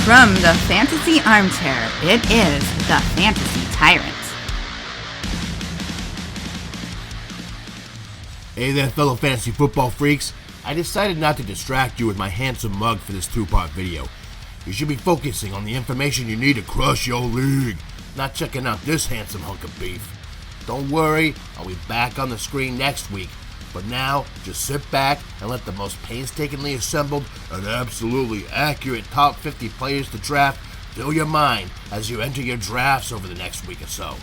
From the Fantasy Armchair, it is the Fantasy TyRant. Hey there, fellow fantasy football freaks. I decided not to distract you with my handsome mug for this two-part video. You should be focusing on the information you need to crush your league, not checking out this handsome hunk of beef. Don't worry, I'll be back on the screen next week. But now, just sit back and let the most painstakingly assembled and absolutely accurate top 50 players to draft fill your mind as you enter your drafts over the next week or so.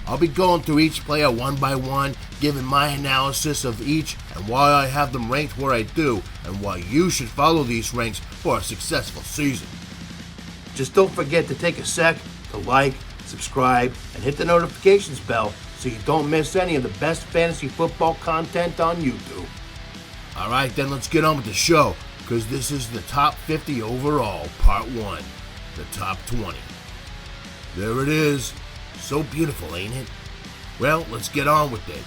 I'll be going through each player one by one, giving my analysis of each and why I have them ranked where I do, and why you should follow these ranks for a successful season. Just don't forget to take a sec to like, subscribe, and hit the notifications bell so you don't miss any of the best fantasy football content on YouTube. Alright then, let's get on with the show, because this is the top 50 overall, part 1, the top 20. There it is. So beautiful, ain't it? Well, let's get on with it.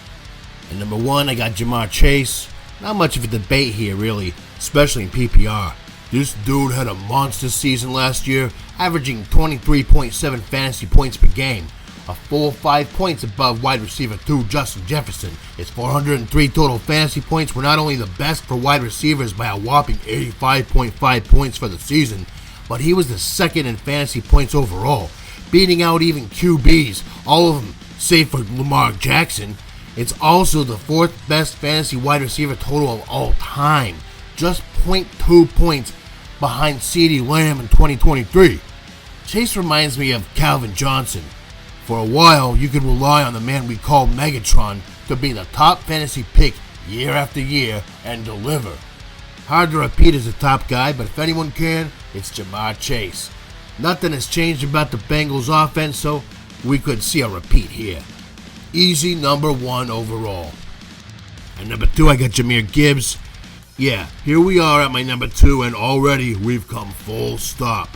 At number 1, I got Ja'Marr Chase. Not much of a debate here, really, especially in PPR. This dude had a monster season last year, averaging 23.7 fantasy points per game. A full 5 points above wide receiver 2 Justin Jefferson. His 403 total fantasy points were not only the best for wide receivers by a whopping 85.5 points for the season, but he was the second in fantasy points overall, beating out even QBs, all of them save for Lamar Jackson. It's also the 4th best fantasy wide receiver total of all time, just 0.2 points behind CeeDee Lamb in 2023. Chase reminds me of Calvin Johnson. For a while, you could rely on the man we call Megatron to be the top fantasy pick year after year and deliver. Hard to repeat as a top guy, but if anyone can, it's Ja'Marr Chase. Nothing has changed about the Bengals offense, so we could see a repeat here. Easy number 1 overall. At number 2, I got Jahmyr Gibbs. Yeah, here we are at my number 2, and already we've come full stop.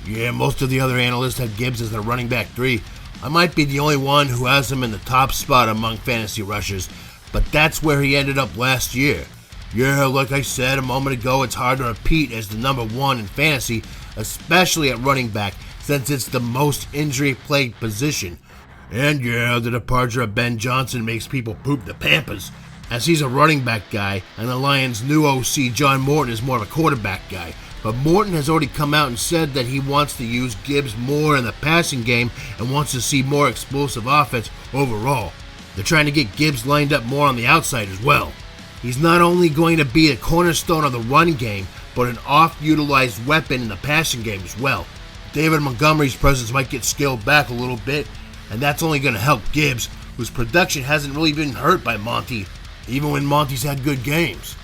Yeah, most of the other analysts had Gibbs as their running back 3. I might be the only one who has him in the top spot among fantasy rushers, but that's where he ended up last year. Yeah, like I said a moment ago, it's hard to repeat as the number 1 in fantasy, especially at running back, since it's the most injury-plagued position. And yeah, the departure of Ben Johnson makes people poop the Pampers, as he's a running back guy, and the Lions' new OC John Morton is more of a quarterback guy. But Morton has already come out and said that he wants to use Gibbs more in the passing game and wants to see more explosive offense overall. They're trying to get Gibbs lined up more on the outside as well. He's not only going to be a cornerstone of the run game, but an oft-utilized weapon in the passing game as well. David Montgomery's presence might get scaled back a little bit, and that's only going to help Gibbs, whose production hasn't really been hurt by Monty, even when Monty's had good games.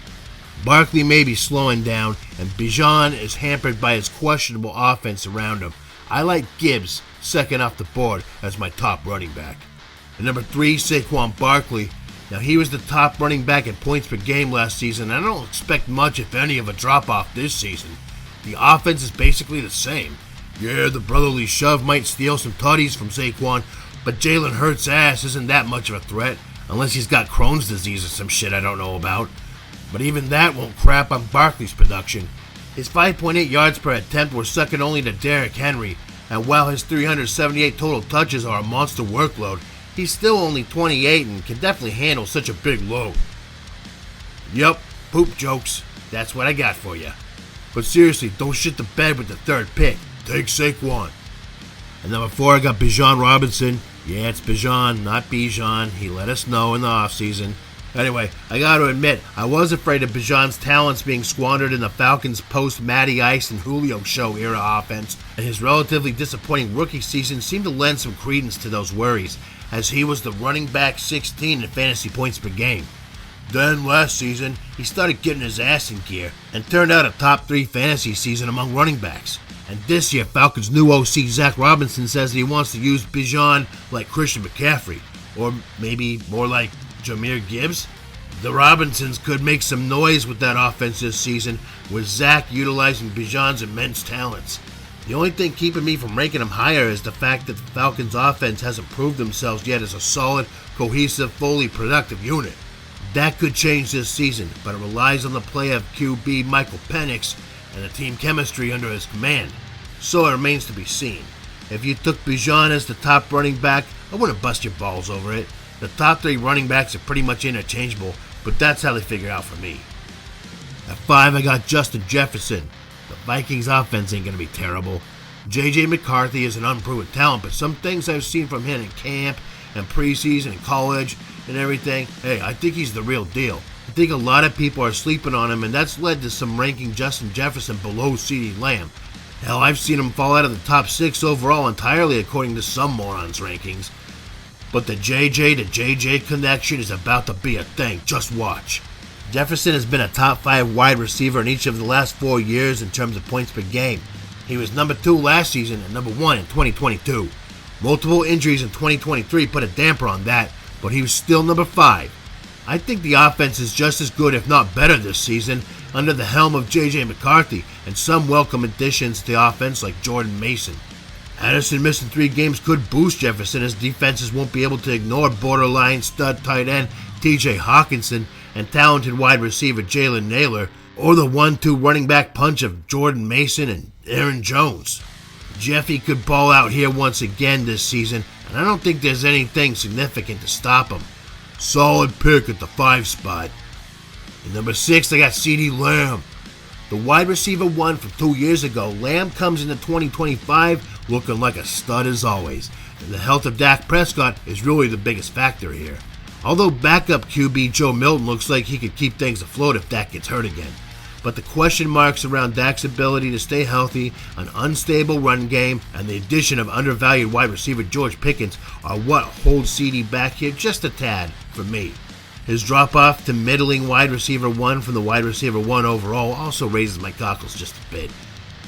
Barkley may be slowing down, and Bijan is hampered by his questionable offense around him. I like Gibbs second off the board as my top running back. At number 3, Saquon Barkley. Now, he was the top running back in points per game last season, and I don't expect much, if any, of a drop-off this season. The offense is basically the same. Yeah, the brotherly shove might steal some tutties from Saquon, but Jalen Hurts' ass isn't that much of a threat, unless he's got Crohn's disease or some shit I don't know about. But even that won't crap on Barkley's production. His 5.8 yards per attempt were second only to Derrick Henry, and while his 378 total touches are a monster workload, he's still only 28 and can definitely handle such a big load. Yup, poop jokes. That's what I got for you. But seriously, don't shit the bed with the 3rd pick. Take Saquon. At number 4, I got Bijan Robinson. Yeah, it's Bijan, not Bijan. He let us know in the offseason. Anyway, I gotta admit, I was afraid of Bijan's talents being squandered in the Falcons' post-Matty Ice and Julio show era offense, and his relatively disappointing rookie season seemed to lend some credence to those worries, as he was the running back 16 in fantasy points per game. Then last season, he started getting his ass in gear and turned out a top 3 fantasy season among running backs. And this year, Falcons' new OC Zach Robinson says that he wants to use Bijan like Christian McCaffrey, or maybe more like Jahmyr Gibbs. The Robinsons could make some noise with that offense this season, with Zach utilizing Bijan's immense talents. The only thing keeping me from ranking him higher is the fact that the Falcons' offense hasn't proved themselves yet as a solid, cohesive, fully productive unit. That could change this season, but it relies on the play of QB Michael Penix and the team chemistry under his command. so it remains to be seen. If you took Bijan as the top running back, I wouldn't bust your balls over it. The top 3 running backs are pretty much interchangeable, but that's how they figure out for me. At 5, I got Justin Jefferson. The Vikings offense ain't going to be terrible. J.J. McCarthy is an unproven talent, but some things I've seen from him in camp and preseason and college and everything, hey, I think he's the real deal. I think a lot of people are sleeping on him, and that's led to some ranking Justin Jefferson below CeeDee Lamb. Hell, I've seen him fall out of the top 6 overall entirely according to some morons' rankings. But the JJ to JJ connection is about to be a thing. Just watch. Jefferson has been a top 5 wide receiver in each of the last 4 years in terms of points per game. He was number 2 last season and number 1 in 2022. Multiple injuries in 2023 put a damper on that, but he was still number 5. I think the offense is just as good, if not better, this season under the helm of J.J. McCarthy and some welcome additions to the offense like Jordan Mason. Addison missing 3 games could boost Jefferson, as defenses won't be able to ignore borderline stud tight end T.J. Hawkinson and talented wide receiver Jalen Naylor, or the 1-2 running back punch of Jordan Mason and Aaron Jones. Jeffy could ball out here once again this season, and I don't think there's anything significant to stop him. Solid pick at the 5 spot. At number 6, I got CeeDee Lamb. The wide receiver 1 from 2 years ago, Lamb comes into 2025 looking like a stud as always, and the health of Dak Prescott is really the biggest factor here. Although backup QB Joe Milton looks like he could keep things afloat if Dak gets hurt again. But the question marks around Dak's ability to stay healthy, an unstable run game, and the addition of undervalued wide receiver George Pickens are what holds CD back here just a tad for me. His drop-off to middling wide receiver 1 from the wide receiver 1 overall also raises my cockles just a bit.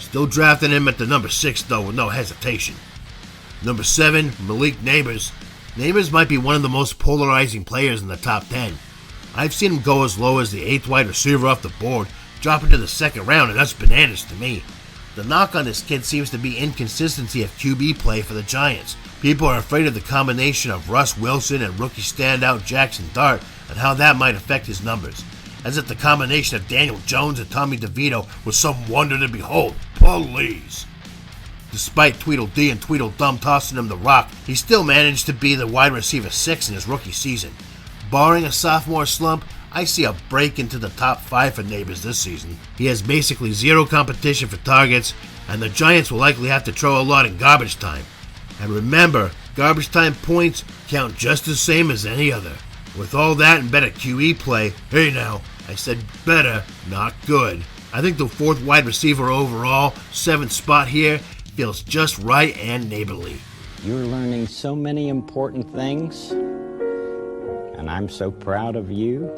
Still drafting him at the number 6 though with no hesitation. Number 7, Malik Nabers. Nabers might be one of the most polarizing players in the top 10. I've seen him go as low as the 8th wide receiver off the board, dropping to the 2nd round, and that's bananas to me. The knock on this kid seems to be inconsistency of QB play for the Giants. People are afraid of the combination of Russ Wilson and rookie standout Jackson Dart and how that might affect his numbers. As if the combination of Daniel Jones and Tommy DeVito was some wonder to behold. Please. Despite Tweedledee and Tweedledum tossing him the rock, he still managed to be the wide receiver 6 in his rookie season. Barring a sophomore slump, I see a break into the top 5 for Nabers this season. He has basically zero competition for targets, and the Giants will likely have to throw a lot in garbage time. And remember, garbage time points count just the same as any other. With all that and better QE play, hey now, I said better, not good. I think the 4th wide receiver overall, 7th spot here, feels just right and neighborly. You're learning so many important things, and I'm so proud of you.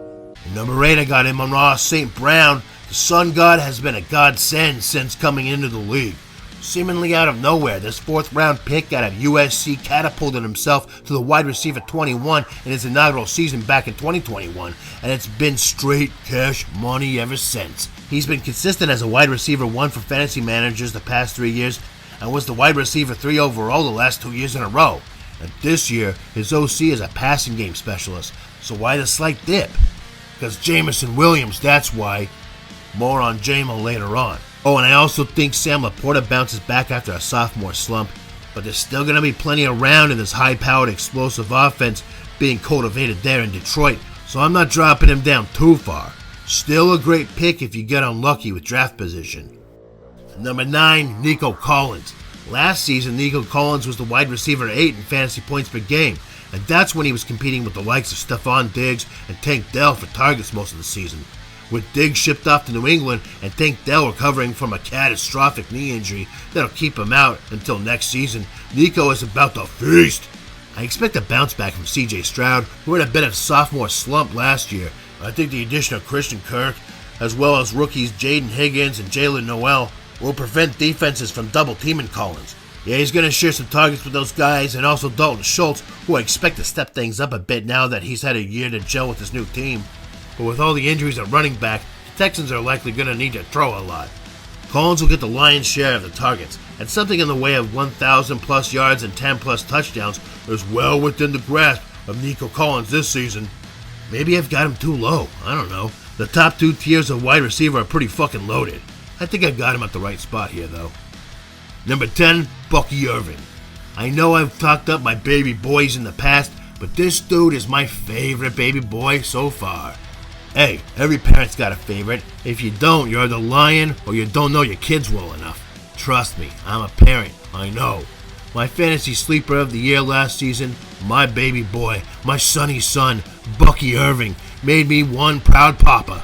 Number 8, I got Amon-Ra St. Brown. The Sun God has been a godsend since coming into the league. Seemingly out of nowhere, this 4th round pick out of USC catapulted himself to the wide receiver 21 in his inaugural season back in 2021, and it's been straight cash money ever since. He's been consistent as a wide receiver 1 for fantasy managers the past 3 years, and was the wide receiver 3 overall the last 2 years in a row. And this year, his OC is a passing game specialist, so why the slight dip? Because Jameson Williams, that's why. More on Jamo later on. Oh, and I also think Sam Laporta bounces back after a sophomore slump, but there's still going to be plenty around in this high-powered explosive offense being cultivated there in Detroit, so I'm not dropping him down too far. Still a great pick if you get unlucky with draft position. Number 9, Nico Collins. Last season, Nico Collins was the wide receiver 8 in fantasy points per game, and that's when he was competing with the likes of Stephon Diggs and Tank Dell for targets most of the season. With Diggs shipped off to New England and Tank Dell recovering from a catastrophic knee injury that'll keep him out until next season, Nico is about to feast. I expect a bounce back from CJ Stroud, who had a bit of sophomore slump last year. I think the addition of Christian Kirk, as well as rookies Jaden Higgins and Jalen Noel, will prevent defenses from double-teaming Collins. Yeah, he's going to share some targets with those guys, and also Dalton Schultz, who I expect to step things up a bit now that he's had a year to gel with his new team. But with all the injuries at running back, the Texans are likely going to need to throw a lot. Collins will get the lion's share of the targets, and something in the way of 1,000-plus yards and 10-plus touchdowns is well within the grasp of Nico Collins this season. Maybe I've got him too low, I don't know. The top 2 tiers of wide receiver are pretty fucking loaded. I think I've got him at the right spot here, though. Number 10, Bucky Irving. I know I've talked up my baby boys in the past, but this dude is my favorite baby boy so far. Hey, every parent's got a favorite. If you don't, you're either lying or you don't know your kids well enough. Trust me, I'm a parent, I know. My fantasy sleeper of the year last season, my baby boy, my sonny son, Bucky Irving, made me one proud papa.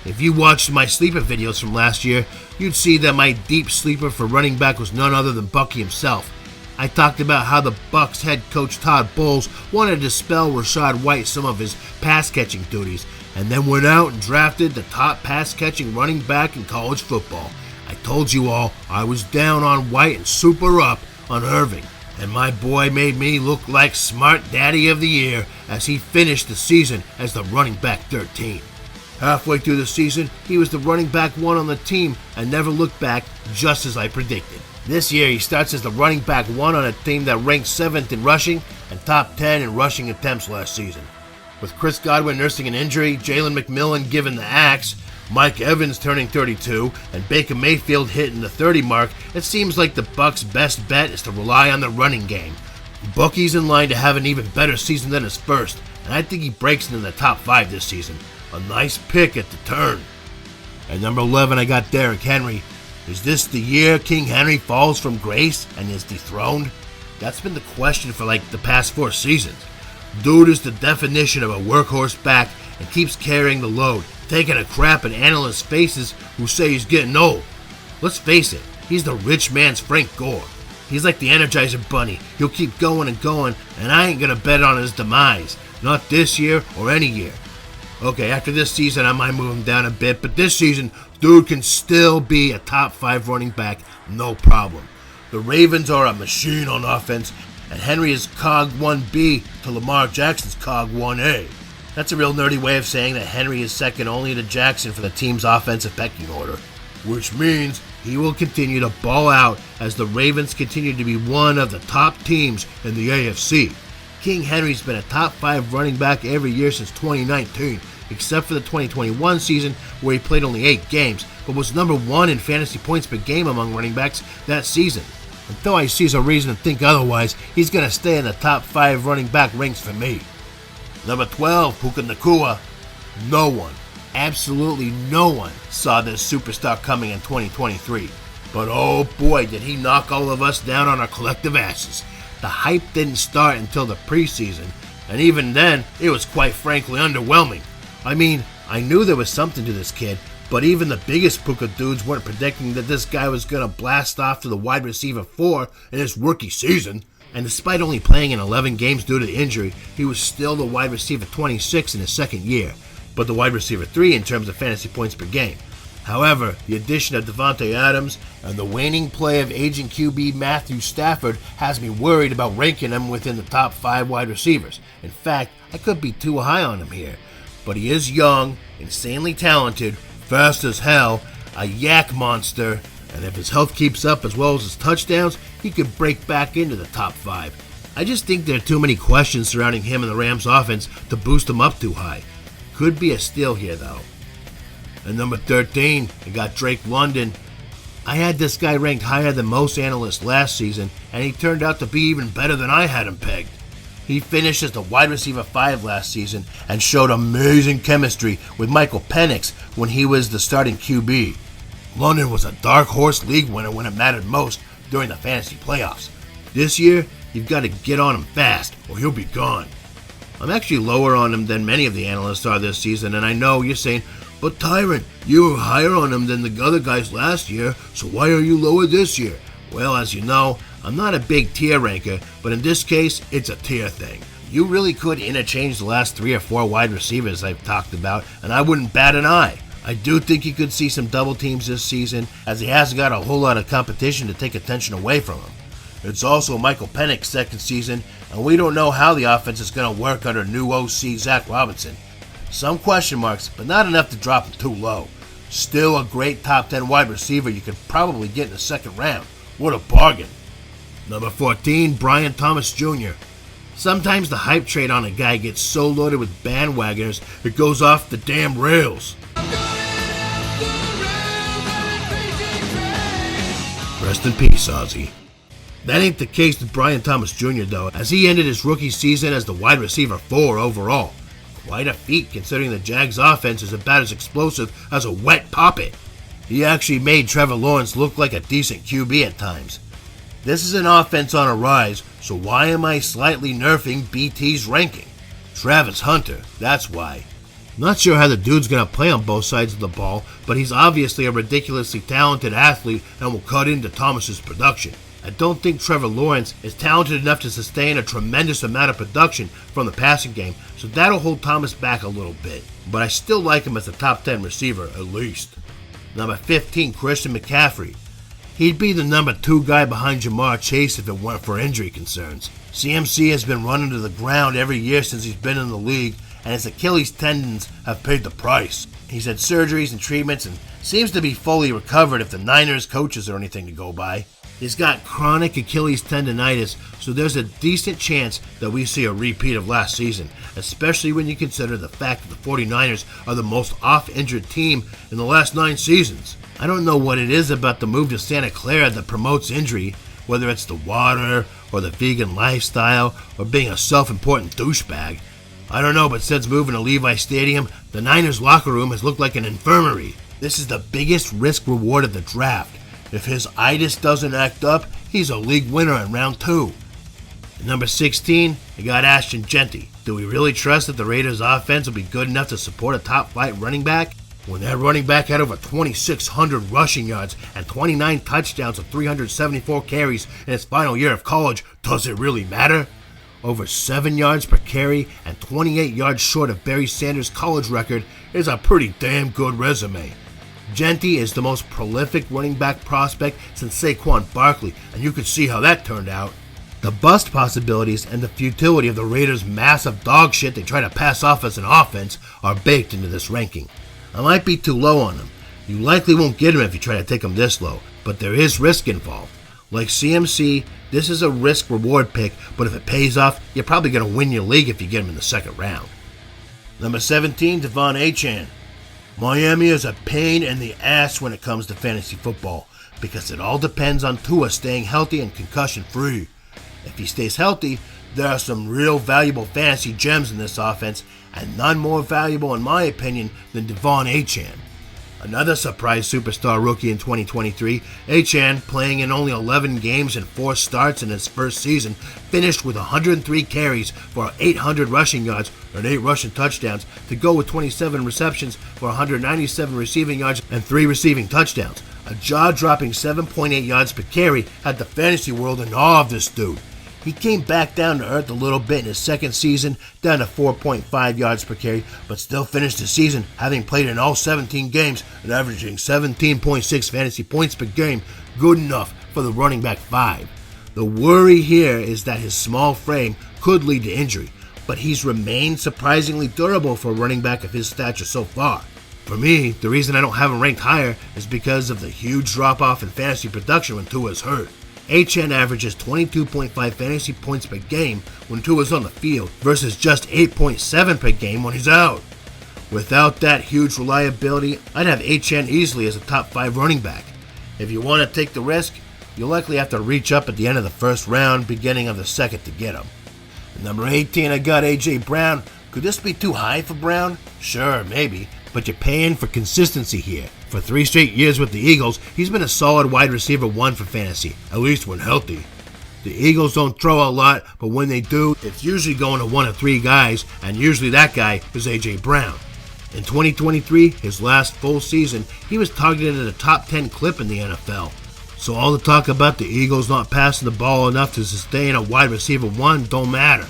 If you watched my sleeper videos from last year, you'd see that my deep sleeper for running back was none other than Bucky himself. I talked about how the Bucs head coach Todd Bowles wanted to spell Rachaad White some of his pass-catching duties, and then went out and drafted the top pass-catching running back in college football. I told you all I was down on White and super up on Irving, and my boy made me look like Smart Daddy of the Year as he finished the season as the running back 13. Halfway through the season, he was the running back 1 on the team and never looked back, just as I predicted. This year, he starts as the running back 1 on a team that ranked 7th in rushing and top 10 in rushing attempts last season. With Chris Godwin nursing an injury, Jalen McMillan given the axe, Mike Evans turning 32, and Baker Mayfield hitting the 30 mark, it seems like the Bucs' best bet is to rely on the running game. Bucky's in line to have an even better season than his first, and I think he breaks into the top 5 this season. A nice pick at the turn. At number 11, I got Derrick Henry. Is this the year King Henry falls from grace and is dethroned? That's been the question for like the past 4 seasons. Dude is the definition of a workhorse back and keeps carrying the load, taking a crap in analysts' faces who say he's getting old. Let's face it, he's the rich man's Frank Gore. He's like the Energizer Bunny. He'll keep going and going, and I ain't gonna bet on his demise. Not this year or any year. Okay, after this season, I might move him down a bit, but this season, dude can still be a top 5 running back, no problem. The Ravens are a machine on offense, and Henry is cog 1B to Lamar Jackson's cog 1A. That's a real nerdy way of saying that Henry is second only to Jackson for the team's offensive pecking order, which means he will continue to ball out as the Ravens continue to be one of the top teams in the AFC. King Henry's been a top 5 running back every year since 2019, except for the 2021 season where he played only 8 games, but was number 1 in fantasy points per game among running backs that season. Until I see a reason to think otherwise, he's going to stay in the top 5 running back ranks for me. Number 12, Puka Nacua. No one, absolutely no one, saw this superstar coming in 2023. But oh boy, did he knock all of us down on our collective asses. The hype didn't start until the preseason, and even then, it was quite frankly underwhelming. I mean, I knew there was something to this kid, but even the biggest Puka dudes weren't predicting that this guy was going to blast off to the wide receiver 4 in his rookie season. And despite only playing in 11 games due to injury, he was still the wide receiver 26 in his second year, but the wide receiver 3 in terms of fantasy points per game. However, the addition of Devontae Adams and the waning play of aging QB Matthew Stafford has me worried about ranking him within the top 5 wide receivers. In fact, I could be too high on him here. But he is young, insanely talented, fast as hell, a yak monster, and if his health keeps up as well as his touchdowns, he could break back into the top 5. I just think there are too many questions surrounding him and the Rams offense to boost him up too high. Could be a steal here though. At number 13, I got Drake London. I had this guy ranked higher than most analysts last season, and he turned out to be even better than I had him pegged. He finished as the wide receiver 5 last season and showed amazing chemistry with Michael Penix when he was the starting QB. London was a dark horse league winner when it mattered most during the fantasy playoffs. This year, you've got to get on him fast or he'll be gone. I'm actually lower on him than many of the analysts are this season, and I know you're saying, but TyRant, you were higher on him than the other guys last year, so why are you lower this year? Well, as you know, I'm not a big tier ranker, but in this case, it's a tier thing. You really could interchange the last 3 or 4 wide receivers I've talked about, and I wouldn't bat an eye. I do think you could see some double teams this season, as he hasn't got a whole lot of competition to take attention away from him. It's also Michael Penix's second season, and we don't know how the offense is going to work under new OC Zach Robinson. Some question marks, but not enough to drop him too low. Still a great top 10 wide receiver you could probably get in the second round. What a bargain. Number 14, Brian Thomas Jr. Sometimes the hype trade on a guy gets so loaded with bandwagoners it goes off the damn rails. Rest in peace, Ozzy. That ain't the case with Brian Thomas Jr. though, as he ended his rookie season as the wide receiver 4 overall. Quite a feat considering the Jags offense is about as explosive as a wet poppet. He actually made Trevor Lawrence look like a decent QB at times. This is an offense on a rise, so why am I slightly nerfing BT's ranking? Travis Hunter, that's why. Not sure how the dude's gonna play on both sides of the ball, but he's obviously a ridiculously talented athlete and will cut into Thomas's production. I don't think Trevor Lawrence is talented enough to sustain a tremendous amount of production from the passing game, so that'll hold Thomas back a little bit. But I still like him as a top 10 receiver, at least. Number 15, Christian McCaffrey. He'd be the number 2 guy behind Ja'Marr Chase if it weren't for injury concerns. CMC has been running to the ground every year since he's been in the league, and his Achilles tendons have paid the price. He's had surgeries and treatments and seems to be fully recovered if the Niners coaches are anything to go by. He's got chronic Achilles tendonitis, so there's a decent chance that we see a repeat of last season, especially when you consider the fact that the 49ers are the most off-injured team in the last 9 seasons. I don't know what it is about the move to Santa Clara that promotes injury, whether it's the water, or the vegan lifestyle, or being a self-important douchebag. I don't know, but since moving to Levi Stadium, the Niners locker room has looked like an infirmary. This is the biggest risk-reward of the draft. If his itis doesn't act up, he's a league winner in round 2. At number 16, I got Ashton Jeanty. Do we really trust that the Raiders' offense will be good enough to support a top-flight running back? When that running back had over 2,600 rushing yards and 29 touchdowns of 374 carries in his final year of college, does it really matter? Over 7 yards per carry and 28 yards short of Barry Sanders' college record is a pretty damn good resume. Jeanty is the most prolific running back prospect since Saquon Barkley, and you can see how that turned out. The bust possibilities and the futility of the Raiders' massive dog shit they try to pass off as an offense are baked into this ranking. I might be too low on him. You likely won't get him if you try to take him this low, but there is risk involved. Like CMC, this is a risk-reward pick, but if it pays off, you're probably going to win your league if you get him in the second round. Number 17, Achane. Miami is a pain in the ass when it comes to fantasy football, because it all depends on Tua staying healthy and concussion-free. If he stays healthy, there are some real valuable fantasy gems in this offense, and none more valuable in my opinion than Achane. Another surprise superstar rookie in 2023, Achane, playing in only 11 games and 4 starts in his first season, finished with 103 carries for 800 rushing yards and 8 rushing touchdowns to go with 27 receptions for 197 receiving yards and 3 receiving touchdowns. A jaw-dropping 7.8 yards per carry had the fantasy world in awe of this dude. He came back down to earth a little bit in his second season, down to 4.5 yards per carry, but still finished the season having played in all 17 games and averaging 17.6 fantasy points per game, good enough for the running back 5. The worry here is that his small frame could lead to injury, but he's remained surprisingly durable for a running back of his stature so far. For me, the reason I don't have him ranked higher is because of the huge drop-off in fantasy production when Tua's hurt. Achane averages 22.5 fantasy points per game when Tua's on the field versus just 8.7 per game when he's out. Without that huge reliability, I'd have Achane easily as a top 5 running back. If you want to take the risk, you'll likely have to reach up at the end of the first round, beginning of the second to get him. At number 18, I got A.J. Brown. Could this be too high for Brown? Sure, maybe, but you're paying for consistency here. For 3 straight years with the Eagles, he's been a solid wide receiver 1 for fantasy, at least when healthy. The Eagles don't throw a lot, but when they do, it's usually going to 1 of 3 guys, and usually that guy is A.J. Brown. In 2023, his last full season, he was targeted at a top 10 clip in the NFL. So all the talk about the Eagles not passing the ball enough to sustain a wide receiver 1 don't matter.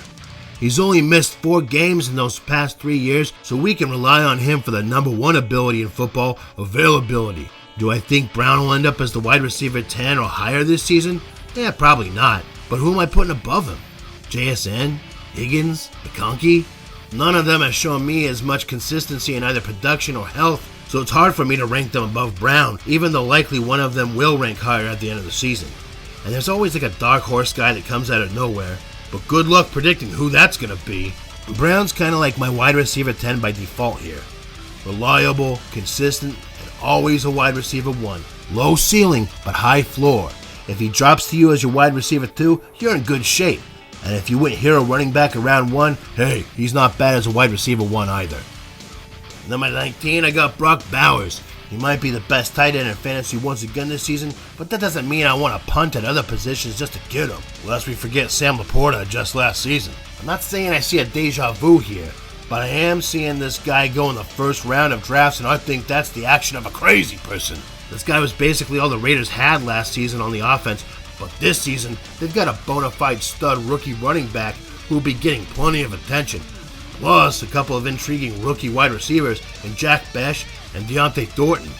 He's only missed 4 games in those past 3 years, so we can rely on him for the number 1 ability in football, availability. Do I think Brown will end up as the wide receiver 10 or higher this season? Yeah, probably not. But who am I putting above him? JSN? Higgins? McConkey? None of them have shown me as much consistency in either production or health, so it's hard for me to rank them above Brown, even though likely one of them will rank higher at the end of the season. And there's always like a dark horse guy that comes out of nowhere, but good luck predicting who that's going to be. Brown's kind of like my wide receiver 10 by default here. Reliable, consistent, and always a wide receiver 1. Low ceiling, but high floor. If he drops to you as your wide receiver 2, you're in good shape. And if you went hero running back in round 1, hey, he's not bad as a wide receiver 1 either. Number 19, I got Brock Bowers. He might be the best tight end in fantasy once again this season, but that doesn't mean I want to punt at other positions just to get him, lest we forget Sam Laporta just last season. I'm not saying I see a deja vu here, but I am seeing this guy go in the first round of drafts, and I think that's the action of a crazy person. This guy was basically all the Raiders had last season on the offense, but this season, they've got a bona fide stud rookie running back who will be getting plenty of attention. Plus, a couple of intriguing rookie wide receivers in Jack Besh and Deontay Thornton.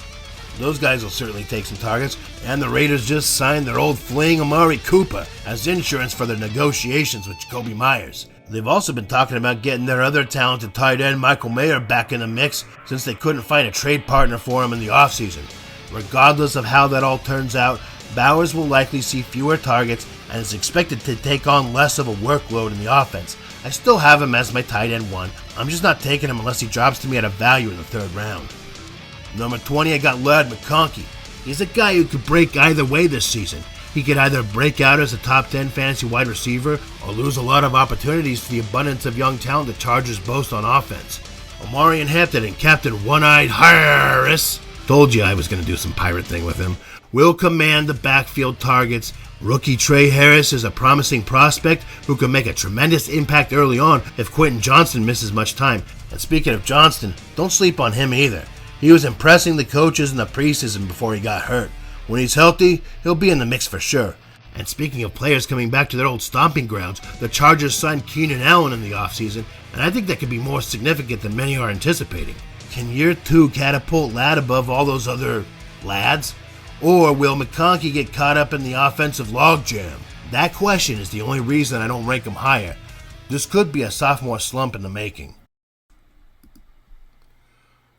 Those guys will certainly take some targets, and the Raiders just signed their old fling Amari Cooper as insurance for their negotiations with Jacoby Myers. They've also been talking about getting their other talented tight end Michael Mayer back in the mix since they couldn't find a trade partner for him in the offseason. Regardless of how that all turns out, Bowers will likely see fewer targets and is expected to take on less of a workload in the offense. I still have him as my tight end 1. I'm just not taking him unless he drops to me at a value in the 3rd round. Number 20, I got Laird McConkey. He's a guy who could break either way this season. He could either break out as a top 10 fantasy wide receiver or lose a lot of opportunities to the abundance of young talent the Chargers boast on offense. Omarion Hampton and Captain One-Eyed Harris, told you I was going to do some pirate thing with him, will command the backfield targets. Rookie Trey Harris is a promising prospect who can make a tremendous impact early on if Quentin Johnston misses much time. And speaking of Johnston, don't sleep on him either. He was impressing the coaches in the preseason before he got hurt. When he's healthy, he'll be in the mix for sure. And speaking of players coming back to their old stomping grounds, the Chargers signed Keenan Allen in the offseason, and I think that could be more significant than many are anticipating. Can year 2 catapult Ladd above all those other lads? Or will McConkey get caught up in the offensive logjam? That question is the only reason I don't rank him higher. This could be a sophomore slump in the making.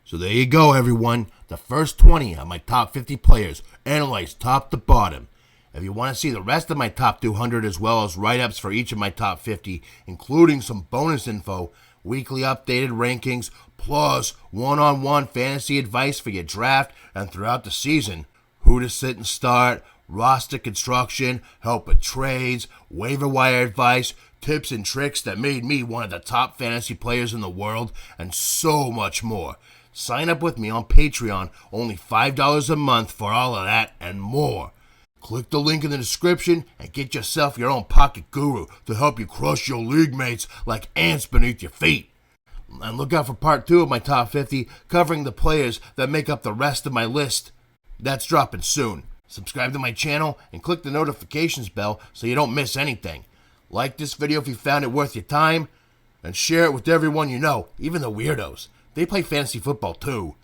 So there you go, everyone. The first 20 of my top 50 players, analyzed top to bottom. If you want to see the rest of my top 200 as well as write-ups for each of my top 50, including some bonus info, weekly updated rankings, plus one-on-one fantasy advice for your draft and throughout the season, who to sit and start, roster construction, help with trades, waiver wire advice, tips and tricks that made me one of the top fantasy players in the world, and so much more. Sign up with me on Patreon, only $5 a month for all of that and more. Click the link in the description and get yourself your own pocket guru to help you crush your league mates like ants beneath your feet. And look out for part 2 of my top 50, covering the players that make up the rest of my list. That's dropping soon. Subscribe to my channel and click the notifications bell so you don't miss anything. Like this video if you found it worth your time, and share it with everyone you know, even the weirdos. They play fantasy football too.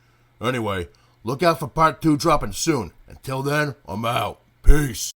Anyway, look out for part 2 dropping soon. Until then, I'm out. Peace.